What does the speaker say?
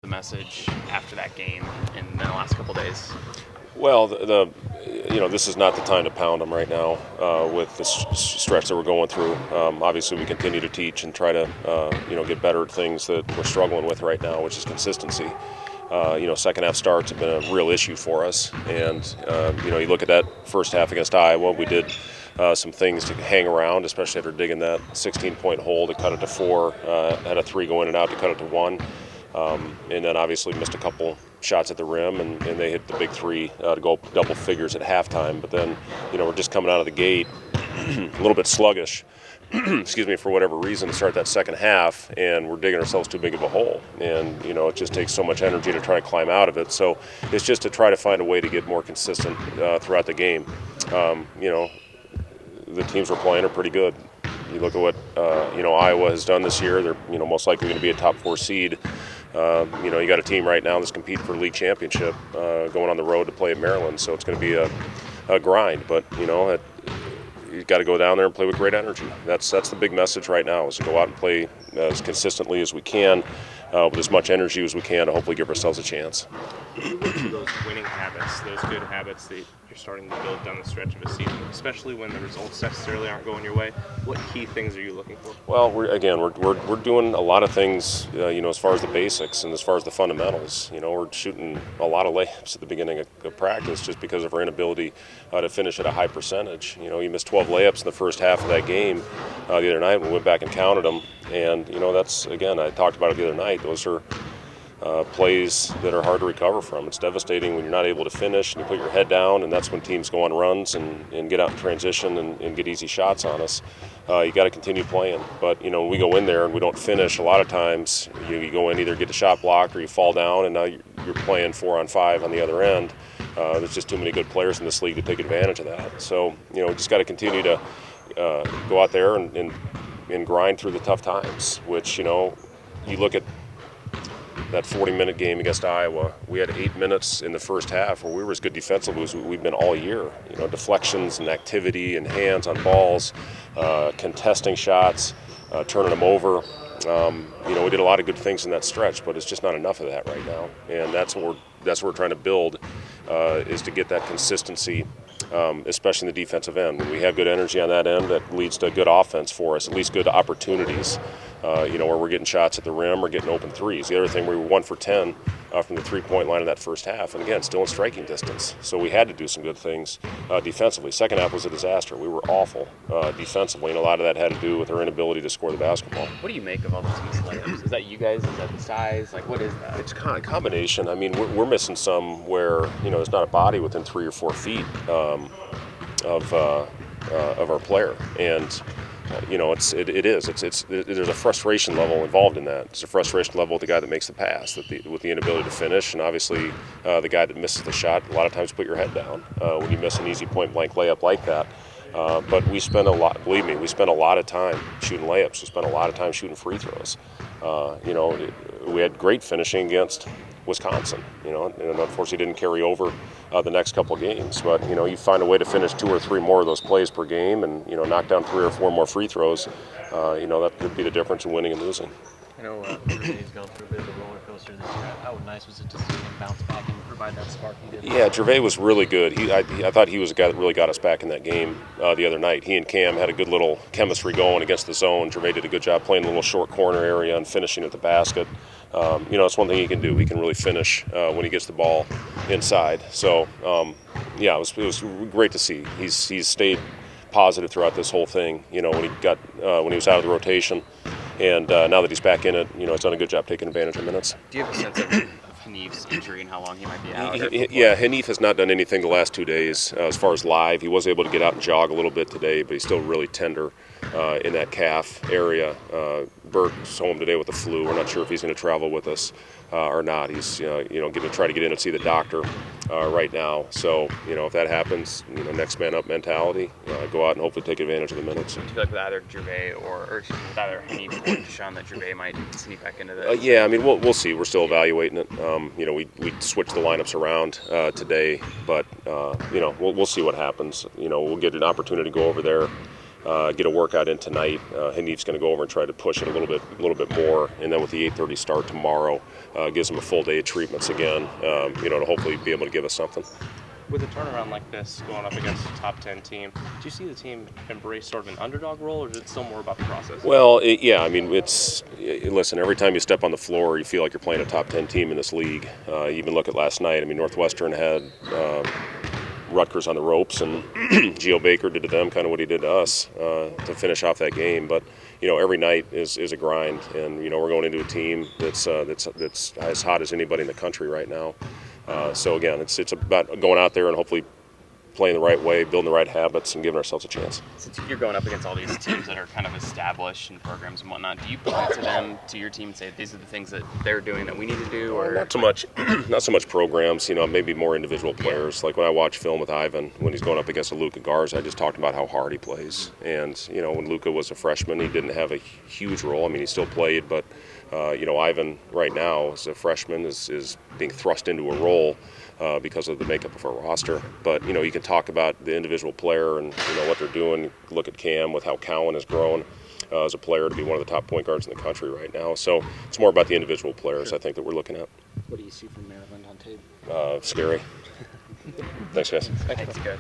message after that game in the last couple of days? Well, this is not the time to pound them right now with the stretch that we're going through. Obviously, we continue to teach and try to get better at things that we're struggling with right now, which is consistency. Second half starts have been a real issue for us, and you look at that first half against Iowa, we did some things to hang around, especially after digging that 16-point hole to cut it to 4, had a 3 go in and out to cut it to 1. And then obviously missed a couple shots at the rim, and they hit the big 3 to go double figures at halftime. But then, we're just coming out of the gate a little bit sluggish, excuse me, for whatever reason, to start that second half, and we're digging ourselves too big of a hole. And, it just takes so much energy to try and climb out of it. So it's just to try to find a way to get more consistent throughout the game. The teams we're playing are pretty good. You look at what Iowa has done this year. They're most likely going to be a top 4 seed. You got a team right now that's competing for league championship, going on the road to play at Maryland. So it's going to be a grind. But you've got to go down there and play with great energy. That's the big message right now, is to go out and play as consistently as we can, with as much energy as we can, to hopefully give ourselves a chance. Those winning habits, those good habits that you're starting to build down the stretch of a season, especially when the results necessarily aren't going your way, what key things are you looking for? Well, we're doing a lot of things, as far as the basics and as far as the fundamentals. We're shooting a lot of layups at the beginning of practice just because of our inability to finish at a high percentage. You missed 12 layups in the first half of that game the other night. We went back and counted them, and that's, again, I talked about it the other night. Those are plays that are hard to recover from. It's devastating when you're not able to finish and you put your head down, and that's when teams go on runs and get out in transition and get easy shots on us. You got to continue playing. But, when we go in there and we don't finish, a lot of times you go in, either get the shot blocked or you fall down, and now you're playing 4-on-5 on the other end. There's just too many good players in this league to take advantage of that. So, just got to continue to go out there and grind through the tough times, which, you look at that 40-minute game against Iowa. We had 8 minutes in the first half where we were as good defensively as we've been all year. Deflections and activity and hands on balls, contesting shots, turning them over. We did a lot of good things in that stretch, but it's just not enough of that right now. And that's what we're trying to build, is to get that consistency, especially in the defensive end. When we have good energy on that end, that leads to good offense for us, at least good opportunities, where we're getting shots at the rim or getting open threes. The other thing, we were 1 for 10 from the three-point line in that first half, and again, still in striking distance. So we had to do some good things defensively. Second half was a disaster. We were awful defensively, and a lot of that had to do with our inability to score the basketball. What do you make of all those missed layups? Is that you guys? Is that the size? What is that? It's a combination. I mean, we're missing some where, there's not a body within 3 or 4 feet of our player, and there's a frustration level involved in that. It's a frustration level with the guy that makes the pass, with the inability to finish, and obviously the guy that misses the shot. A lot of times, put your head down when you miss an easy point blank layup like that. But we spend a lot. Believe me, we spend a lot of time shooting layups. We spend a lot of time shooting free throws. We had great finishing against Wisconsin, and unfortunately didn't carry over the next couple of games. But, you find a way to finish 2 or 3 more of those plays per game and, knock down 3 or 4 more free throws, that could be the difference in winning and losing. I know Gervais gone through a bit of a roller coaster this year. How nice was it to see him bounce back and provide that spark he did? Yeah, Gervais was really good. I thought he was the guy that really got us back in that game the other night. He and Cam had a good little chemistry going against the zone. Gervais did a good job playing the little short corner area and finishing at the basket. It's one thing he can do. He can really finish when he gets the ball inside. So, it was great to see. He's stayed positive throughout this whole thing. When he was out of the rotation. And now that he's back in it, he's done a good job taking advantage of minutes. Do you have a sense of Hanif's injury and how long he might be out? Hanif has not done anything the last 2 days as far as live. He was able to get out and jog a little bit today, but he's still really tender in that calf area. Bert's home today with the flu. We're not sure if he's going to travel with us or not. He's going to try to get in and see the doctor right now. So if that happens, next man up mentality. Go out and hopefully take advantage of the minutes. Do you feel like with either Gervais or with either Hanif or Deshaun that Gervais might sneak back into the? We'll see. We're still evaluating it. We switched the lineups around today, but we'll see what happens. We'll get an opportunity to go over there get a workout in tonight. Hanif's going to go over and try to push it a little bit more, and then with the 8:30 start tomorrow, gives him a full day of treatments again, to hopefully be able to give us something. With a turnaround like this, going up against a top 10 team, do you see the team embrace sort of an underdog role, or is it still more about the process? Well, listen, every time you step on the floor, you feel like you're playing a top 10 team in this league. You even look at last night. I mean, Northwestern had Rutgers on the ropes, and Geo Baker did to them kind of what he did to us to finish off that game. But every night is a grind, and we're going into a team that's as hot as anybody in the country right now. So again, it's about going out there and hopefully playing the right way, building the right habits, and giving ourselves a chance. Since you're going up against all these teams that are kind of established in programs and whatnot, do you point to them, to your team, and say these are the things that they're doing that we need to do? Or Not so much programs. Maybe more individual players. Like when I watch film with Ivan, when he's going up against a Luka Garza, I just talked about how hard he plays. And when Luka was a freshman, he didn't have a huge role. I mean, he still played, but Ivan right now as a freshman is being thrust into a role because of the makeup of our roster. But you can talk about the individual player and what they're doing. Look at Cam with how Cowan has grown as a player to be one of the top point guards in the country right now. So it's more about the individual players, I think, that we're looking at. What do you see from Maryland on tape? Scary. Thanks, guys. Thanks, Coach.